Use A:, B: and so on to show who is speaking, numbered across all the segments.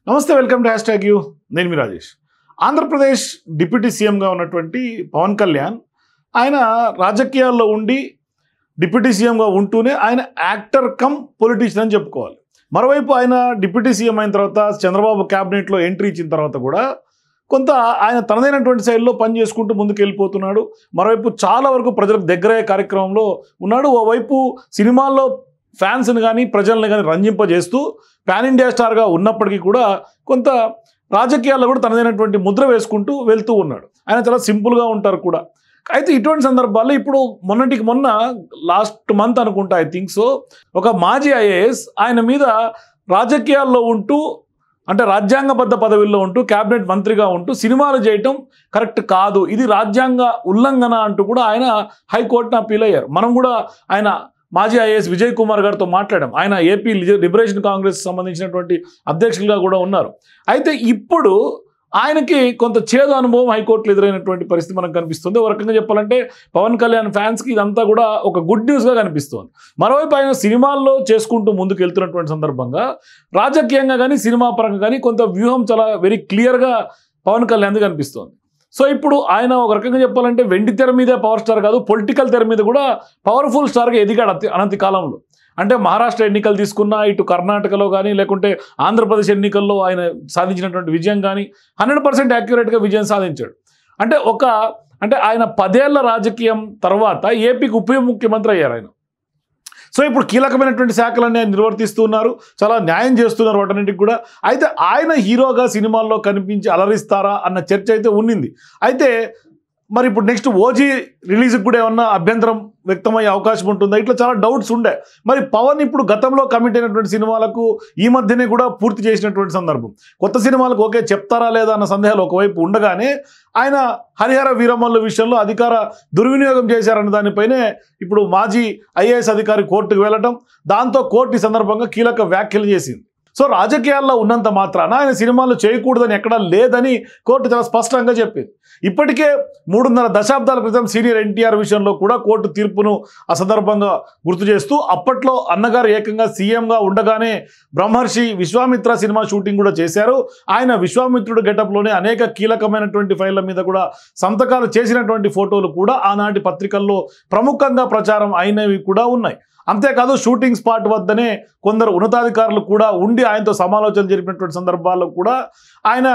A: నమస్తే, welcome to hashtag you. నేను మీ Rajesh. Andhra Pradesh deputy సీఎంగా ఉన్నటువంటి పవన్ కళ్యాణ్ ఆయన రాజకీయాల్లో ఉండి డిప్యూటీ సీఎంగా ఉంటూనే ఆయన యాక్టర్ కమ్ పొలిటీషియన్ అని చెప్పుకోవాలి. మరోవైపు ఆయన డిప్యూటీ సీఎం అయిన తర్వాత చంద్రబాబు క్యాబినెట్లో ఎంట్రీ ఇచ్చిన తర్వాత కూడా కొంత ఆయన తనదైనటువంటి శైలిలో పని చేసుకుంటూ ముందుకు వెళ్ళిపోతున్నాడు. మరోవైపు చాలా వరకు ప్రజలకు దగ్గరయ్యే కార్యక్రమంలో ఉన్నాడు. ఓవైపు సినిమాల్లో ఫ్యాన్స్ని కానీ ప్రజల్ని కానీ రంజింపజేస్తూ పాన్ ఇండియా స్టార్గా ఉన్నప్పటికీ కూడా కొంత రాజకీయాల్లో కూడా తనదైనటువంటి ముద్ర వేసుకుంటూ వెళ్తూ ఉన్నాడు. ఆయన చాలా సింపుల్గా ఉంటారు కూడా. అయితే ఇటువంటి సందర్భాల్లో ఇప్పుడు మొన్నటికి మొన్న లాస్ట్ మంత్ అనుకుంటా, ఐ థింక్ సో, ఒక మాజీ ఐఏఎస్ ఆయన మీద రాజకీయాల్లో ఉంటూ అంటే రాజ్యాంగబద్ధ పదవిలో ఉంటూ క్యాబినెట్ మంత్రిగా ఉంటూ సినిమాలు చేయటం కరెక్ట్ కాదు, ఇది రాజ్యాంగ ఉల్లంఘన అంటూ కూడా ఆయన హైకోర్టును అప్పీల్ అయ్యారు. మనం కూడా ఆయన మాజీ ఐఏఎస్ విజయ్ కుమార్ గారితో మాట్లాడాం. ఆయన ఏపీ లిబరేషన్ కాంగ్రెస్ సంబంధించినటువంటి అధ్యక్షులుగా కూడా ఉన్నారు. అయితే ఇప్పుడు ఆయనకి కొంత చేదు అనుభవం హైకోర్టులో ఎదురైనటువంటి పరిస్థితి మనకు కనిపిస్తుంది. ఒక రకంగా చెప్పాలంటే పవన్ కళ్యాణ్ ఫ్యాన్స్కి ఇదంతా కూడా ఒక గుడ్ న్యూస్గా కనిపిస్తుంది. మరోవైపు ఆయన సినిమాల్లో చేసుకుంటూ ముందుకు వెళ్తున్నటువంటి సందర్భంగా రాజకీయంగా కానీ సినిమా పరంగా కానీ కొంత వ్యూహం చాలా వెరీ క్లియర్గా పవన్ కళ్యాణ్ కనిపిస్తుంది. సో ఇప్పుడు ఆయన ఒక రకంగా చెప్పాలంటే వెండి తెర మీదే పవర్ స్టార్ కాదు, పొలిటికల్ తెర మీద కూడా పవర్ఫుల్ స్టార్గా ఎదిగాడు అనతి కాలంలో. అంటే మహారాష్ట్ర ఎన్నికలు తీసుకున్నా, ఇటు కర్ణాటకలో కానీ లేకుంటే ఆంధ్రప్రదేశ్ ఎన్నికల్లో ఆయన సాధించినటువంటి విజయం కానీ 100% యాక్యురేట్గా విజయం సాధించాడు. అంటే ఆయన 10 ఏళ్ల రాజకీయం తర్వాత ఏపీకి ఉప ముఖ్యమంత్రి అయ్యారు ఆయన. సో ఇప్పుడు కీలకమైనటువంటి శాఖలన్నీ ఆయన నిర్వర్తిస్తున్నారు, చాలా న్యాయం చేస్తున్నారు వాటన్నింటికి కూడా. అయితే ఆయన హీరోగా సినిమాల్లో కనిపించి అలరిస్తారా అన్న చర్చ అయితే ఉన్నింది. అయితే మరి ఇప్పుడు నెక్స్ట్ ఓజీ రిలీజ్కి కూడా ఏమన్నా అభ్యంతరం వ్యక్తమయ్యే అవకాశం ఉంటుందా, ఇట్లా చాలా డౌట్స్ ఉండే. మరి పవన్ ఇప్పుడు గతంలో కమిట్ అయినటువంటి సినిమాలకు ఈ మధ్యనే కూడా పూర్తి చేసినటువంటి సందర్భం, కొత్త సినిమాలకు ఓకే చెప్తారా లేదా అన్న సందేహాలు ఒకవైపు ఉండగానే ఆయన హరిహర వీరమల్లు విషయంలో అధికార దుర్వినియోగం చేశారన్న దానిపైనే ఇప్పుడు మాజీ ఐఏఎస్ అధికారి కోర్టుకు వెళ్ళటం, దాంతో కోర్టు ఈ సందర్భంగా కీలక వ్యాఖ్యలు చేసింది. సో రాజకీయాల్లో ఉన్నంత మాత్రాన ఆయన సినిమాలు చేయకూడదని ఎక్కడా లేదని కోర్టు చాలా స్పష్టంగా చెప్పింది. ఇప్పటికే 3.5 దశాబ్దాల క్రితం సీనియర్ ఎన్టీఆర్ విషయంలో కూడా కోర్టు తీర్పును ఆ సందర్భంగా గుర్తు చేస్తూ అప్పట్లో అన్నగారు ఏకంగా సీఎంగా ఉండగానే బ్రహ్మర్షి విశ్వామిత్ర సినిమా షూటింగ్ కూడా చేశారు. ఆయన విశ్వామిత్రుడు గెటప్లోనే అనేక కీలకమైనటువంటి ఫైళ్ళ మీద కూడా సంతకాలు చేసినటువంటి ఫోటోలు కూడా ఆనాటి పత్రికల్లో ప్రముఖంగా ప్రచారం అయినవి కూడా ఉన్నాయి. అంతేకాదు షూటింగ్ స్పాట్ వద్దనే కొందరు ఉన్నతాధికారులు కూడా ఉండి ఆయనతో సమాలోచనలు జరిపినటువంటి సందర్భాల్లో కూడా ఆయన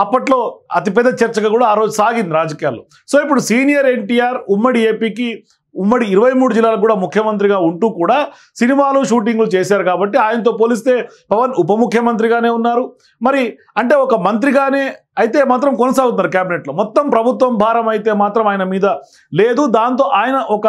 A: అప్పట్లో అతిపెద్ద చర్చగా కూడా ఆ రోజు సాగింది రాజకీయాల్లో. సో ఇప్పుడు సీనియర్ ఎన్టీఆర్ ఉమ్మడి ఏపీకి ఉమ్మడి 23 జిల్లాలకు కూడా ముఖ్యమంత్రిగా ఉంటూ కూడా సినిమాలు షూటింగ్లు చేశారు కాబట్టి ఆయనతో పోలిస్తే పవన్ ఉప ముఖ్యమంత్రిగానే ఉన్నారు. మరి అంటే ఒక మంత్రిగానే అయితే మాత్రం కొనసాగుతున్నారు క్యాబినెట్లో, మొత్తం ప్రభుత్వం భారం అయితే మాత్రం ఆయన మీద లేదు. దాంతో ఆయన ఒక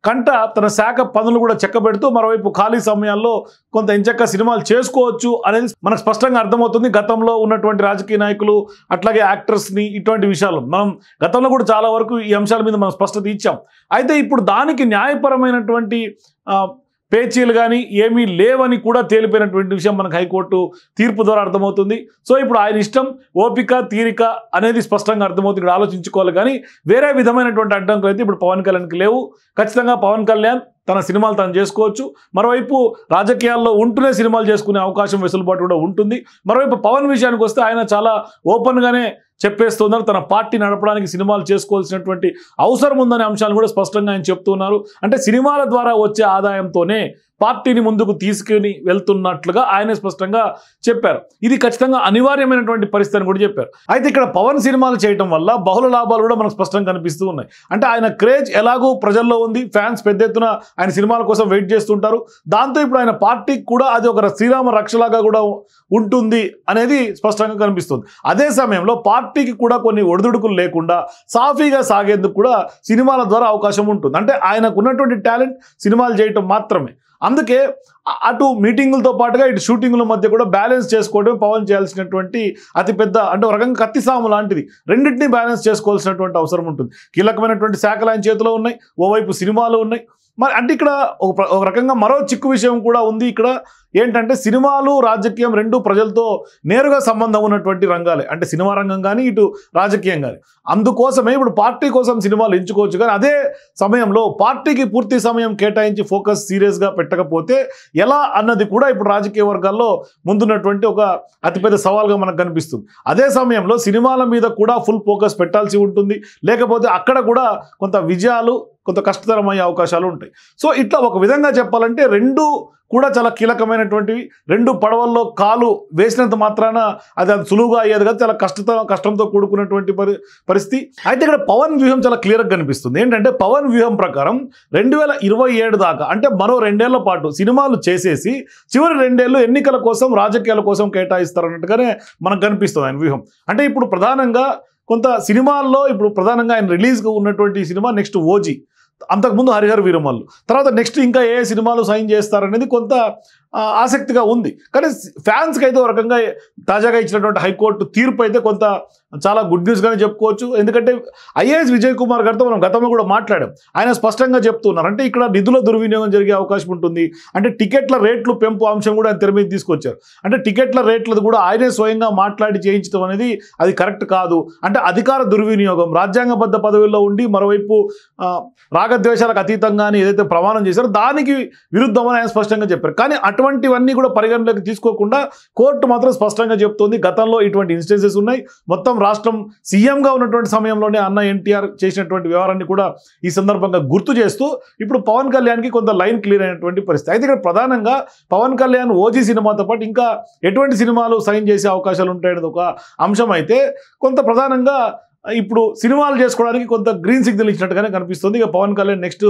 A: కంట తన శాఖ పనులు కూడా చెక్కబెడుతూ మరోవైపు ఖాళీ సమయాల్లో కొంత ఎంచక్క సినిమాలు చేసుకోవచ్చు అనేది మనకు స్పష్టంగా అర్థమవుతుంది. గతంలో ఉన్నటువంటి రాజకీయ నాయకులు అట్లాగే యాక్టర్స్ని ఇటువంటి విషయాలు మనం గతంలో కూడా చాలా వరకు ఈ అంశాల మీద మనం స్పష్టత ఇచ్చాం. అయితే ఇప్పుడు దానికి న్యాయపరమైనటువంటి పేచీలు కానీ ఏమీ లేవని కూడా తేలిపోయినటువంటి విషయం మనకు హైకోర్టు తీర్పు ద్వారా అర్థమవుతుంది. సో ఇప్పుడు ఆయన ఇష్టం, ఓపిక తీరిక అనేది స్పష్టంగా అర్థమవుతుంది. ఇక్కడ ఆలోచించుకోవాలి కానీ వేరే విధమైనటువంటి అడ్డంకులు అయితే ఇప్పుడు పవన్ కళ్యాణ్కి లేవు. ఖచ్చితంగా పవన్ కళ్యాణ్ తన సినిమాలు తను చేసుకోవచ్చు. మరోవైపు రాజకీయాల్లో ఉంటూనే సినిమాలు చేసుకునే అవకాశం వెసులుబాటు కూడా ఉంటుంది. మరోవైపు పవన్ విషయానికి వస్తే ఆయన చాలా ఓపెన్గానే చెప్పేస్తున్నారు, తన పార్టీ నడపడానికి సినిమాలు చేసుకోవాల్సినటువంటి అవసరం ఉందనే అంశాలను కూడా స్పష్టంగా ఆయన చెప్తున్నారు. అంటే సినిమాల ద్వారా వచ్చే ఆదాయంతోనే పార్టీని ముందుకు తీసుకుని వెళ్తున్నట్లుగా ఆయన స్పష్టంగా చెప్పారు. ఇది ఖచ్చితంగా అనివార్యమైనటువంటి పరిస్థితి అని కూడా చెప్పారు. అయితే ఇక్కడ పవన్ సినిమాలు చేయడం వల్ల బహుళ లాభాలు కూడా మనకు స్పష్టంగా కనిపిస్తూ ఉన్నాయి. అంటే ఆయన క్రేజ్ ఎలాగూ ప్రజల్లో ఉంది, ఫ్యాన్స్ పెద్ద ఎత్తున ఆయన సినిమాల కోసం వెయిట్ చేస్తుంటారు. దాంతో ఇప్పుడు ఆయన పార్టీకి కూడా అది ఒక శ్రీరామ రక్షలాగా కూడా ఉంటుంది అనేది స్పష్టంగా కనిపిస్తుంది. అదే సమయంలో పార్టీకి కూడా కొన్ని ఒడిదుడుకులు లేకుండా సాఫీగా సాగేందుకు కూడా సినిమాల ద్వారా అవకాశం ఉంటుంది. అంటే ఆయనకు ఉన్నటువంటి టాలెంట్ సినిమాలు చేయటం మాత్రమే. అందుకే అటు మీటింగులతో పాటుగా ఇటు షూటింగుల మధ్య కూడా బ్యాలెన్స్ చేసుకోవడం పవన్ చేయాల్సినటువంటి అతిపెద్ద అంటే ఒక రకంగా కత్తిసాము లాంటిది. రెండింటినీ బ్యాలెన్స్ చేసుకోవాల్సినటువంటి అవసరం ఉంటుంది. కీలకమైనటువంటి శాఖలు ఆయన చేతిలో ఉన్నాయి, ఓవైపు సినిమాలు ఉన్నాయి. మరి అంటే ఇక్కడ ఒక రకంగా మరో చిక్కు విషయం కూడా ఉంది. ఇక్కడ ఏంటంటే సినిమాలు రాజకీయం రెండు ప్రజలతో నేరుగా సంబంధం ఉన్నటువంటి రంగాలే, అంటే సినిమా రంగం కానీ ఇటు రాజకీయం కానీ. అందుకోసమే ఇప్పుడు పార్టీ కోసం సినిమాలు ఎంచుకోవచ్చు, కానీ అదే సమయంలో పార్టీకి పూర్తి సమయం కేటాయించి ఫోకస్ సీరియస్గా పెట్టకపోతే ఎలా అన్నది కూడా ఇప్పుడు రాజకీయ వర్గాల్లో ముందున్నటువంటి ఒక అతిపెద్ద సవాల్గా మనకు కనిపిస్తుంది. అదే సమయంలో సినిమాల మీద కూడా ఫుల్ ఫోకస్ పెట్టాల్సి ఉంటుంది, లేకపోతే అక్కడ కూడా కొంత విజయాలు కొంత కష్టతరమయ్యే అవకాశాలు ఉంటాయి. సో ఇట్లా ఒక విధంగా చెప్పాలంటే రెండు కూడా చాలా కీలకమైనటువంటివి. రెండు పడవల్లో కాలు వేసినంత మాత్రాన అది సులువుగా అయ్యేది కాదు, చాలా కష్టంతో కూడుకున్నటువంటి పరిస్థితి. అయితే ఇక్కడ పవన్ వ్యూహం చాలా క్లియర్గా కనిపిస్తుంది. ఏంటంటే పవన్ వ్యూహం ప్రకారం 2027 దాకా, అంటే మరో 2 ఏళ్ల పాటు సినిమాలు చేసేసి చివరి 2 ఏళ్ళు ఎన్నికల కోసం రాజకీయాల కోసం కేటాయిస్తారన్నట్టుగానే మనకు కనిపిస్తుంది ఆయన వ్యూహం. అంటే ఇప్పుడు ప్రధానంగా కొంత సినిమాల్లో ఇప్పుడు ప్రధానంగా ఆయన రిలీజ్గా ఉన్నటువంటి సినిమా నెక్స్ట్ ఓజీ, అంతకుముందు హరిహర వీరమల్లు, తర్వాత నెక్స్ట్ ఇంకా ఏ సినిమాలు సైన్ చేస్తారనేది కొంత ఆసక్తిగా ఉంది. కానీ ఫ్యాన్స్కి అయితే ఒక రకంగా తాజాగా ఇచ్చినటువంటి హైకోర్టు తీర్పు అయితే కొంత చాలా గుడ్ న్యూస్గానే చెప్పుకోవచ్చు. ఎందుకంటే ఐఏఎస్ విజయ్ కుమార్ గారితో మనం గతంలో కూడా మాట్లాడాం. ఆయన స్పష్టంగా చెప్తున్నారు, అంటే ఇక్కడ నిధుల దుర్వినియోగం జరిగే అవకాశం ఉంటుంది. అంటే టికెట్ల రేట్లు పెంపు అంశం కూడా ఆయన తెర మీద తీసుకొచ్చారు. అంటే టికెట్ల రేట్లది కూడా ఆయనే స్వయంగా మాట్లాడి చేయించడం అనేది అది కరెక్ట్ కాదు. అంటే అధికార దుర్వినియోగం, రాజ్యాంగబద్ధ పదవుల్లో ఉండి మరోవైపు రాగద్వేషాలకు అతీతంగానే ఏదైతే ప్రమాణం చేశారో దానికి విరుద్ధమని ఆయన స్పష్టంగా చెప్పారు. కానీ అటువంటివన్నీ కూడా పరిగణలోకి తీసుకోకుండా కోర్టు మాత్రం స్పష్టంగా చెప్తోంది, గతంలో ఇటువంటి ఇన్స్టెన్సెస్ ఉన్నాయి. మొత్తం రాష్ట్రం సీఎంగా ఉన్నటువంటి సమయంలోనే అన్న ఎన్టీఆర్ చేసినటువంటి వ్యవహారాన్ని కూడా ఈ సందర్భంగా గుర్తు చేస్తూ ఇప్పుడు పవన్ కళ్యాణ్కి కొంత లైన్ క్లియర్ అయినటువంటి పరిస్థితి. అయితే ఇక్కడ ప్రధానంగా పవన్ కళ్యాణ్ ఓజీ సినిమాతో పాటు ఇంకా ఎటువంటి సినిమాలు సైన్ చేసే అవకాశాలు ఉంటాయనేది ఒక అంశం. అయితే కొంత ప్రధానంగా ఇప్పుడు సినిమాలు చేసుకోవడానికి కొంత గ్రీన్ సిగ్నల్ ఇచ్చినట్టుగానే కనిపిస్తుంది. ఇక పవన్ కళ్యాణ్ నెక్స్ట్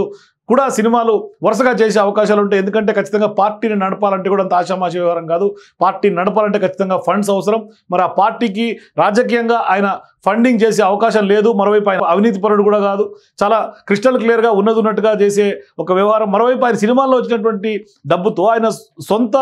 A: కూడా సినిమాలు వరుసగా చేసే అవకాశాలు ఉంటాయి. ఎందుకంటే ఖచ్చితంగా పార్టీని నడపాలంటే కూడా అంత ఆషామాషి వ్యవహారం కాదు. పార్టీని నడపాలంటే ఖచ్చితంగా ఫండ్స్ అవసరం. మరి ఆ పార్టీకి రాజకీయంగా ఆయన ఫండింగ్ చేసే అవకాశం లేదు. మరోవైపు ఆయన అవినీతి పరుడు కూడా కాదు, చాలా క్రిస్టల్ క్లియర్గా ఉన్నట్టుగా చేసే ఒక వ్యవహారం. మరోవైపు ఆయన సినిమాల్లో వచ్చినటువంటి డబ్బుతో ఆయన సొంత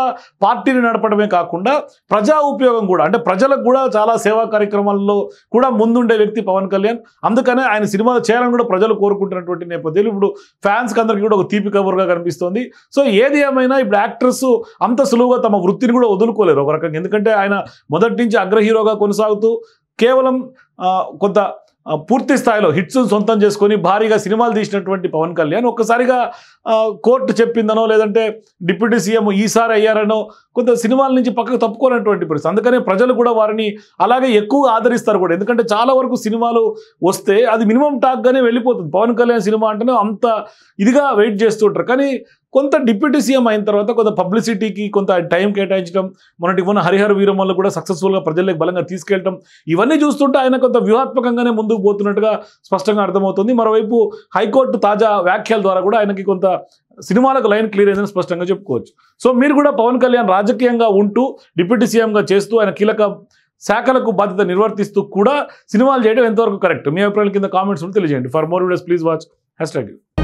A: పార్టీని నడపడమే కాకుండా ప్రజా ఉపయోగం కూడా, అంటే ప్రజలకు కూడా చాలా సేవా కార్యక్రమాల్లో కూడా ముందుండే వ్యక్తి పవన్ కళ్యాణ్. అందుకనే ఆయన సినిమాలు చేయాలని కూడా ప్రజలు కోరుకుంటున్నటువంటి నేపథ్యంలో ఇప్పుడు ఫ్యాన్స్ అందరికీ కూడా ఒక తీపి కబురుగా కనిపిస్తోంది. సో ఏది ఏమైనా ఇప్పుడు యాక్టర్స్ అంత సులువుగా తమ వృత్తిని కూడా వదులుకోలేరు ఒక రకంగా. ఎందుకంటే ఆయన మొదటి నుంచి అగ్ర హీరోగా కొనసాగుతూ కేవలం కొంత పూర్తి స్థాయిలో హిట్స్ సొంతం చేసుకొని భారీగా సినిమాలు తీసినటువంటి పవన్ కళ్యాణ్ ఒక్కసారిగా కోర్టు చెప్పిందనో లేదంటే డిప్యూటీ సీఎం ఈసారి అయ్యారనో కొంత సినిమాల నుంచి పక్కకు తప్పుకోనటువంటి పరిస్థితి. అందుకనే ప్రజలు కూడా వారిని అలాగే ఎక్కువగా ఆదరిస్తారు కూడా. ఎందుకంటే చాలా వరకు సినిమాలు వస్తే అది మినిమం టాక్గానే వెళ్ళిపోతుంది. పవన్ కళ్యాణ్ సినిమా అంటేనే అంత ఇదిగా వెయిట్ చేస్తుంటారు. కానీ కొంత డిప్యూటీ సీఎం అయిన తర్వాత కొంత పబ్లిసిటీకి కొంత టైం కేటాయించడం, మొన్న హరిహర వీరమల్లు కూడా సక్సెస్ఫుల్గా ప్రజల్లోకి బలంగా తీసుకెళ్ళడం, ఇవన్నీ చూస్తుంటే ఆయన కొంత వ్యూహాత్మకంగానే ముందుకు పోతున్నట్టుగా స్పష్టంగా అర్థమవుతుంది. మరోవైపు హైకోర్టు తాజా వ్యాఖ్యల ద్వారా కూడా ఆయనకి కొంత సినిమాలకు లైన్ క్లియర్ అయిందని స్పష్టంగా చెప్పుకోవచ్చు. సో మీరు కూడా పవన్ కళ్యాణ్ రాజకీయంగా ఉంటూ డిప్యూటీ సీఎంగా చేస్తూ ఆయన కీలక శాఖలకు బాధ్యత నిర్వర్తిస్తూ కూడా సినిమాలు చేయడం ఎంతవరకు కరెక్ట్? మీ అభిప్రాయాల కింద కామెంట్స్ తెలియజేయండి. For more videos please watch #.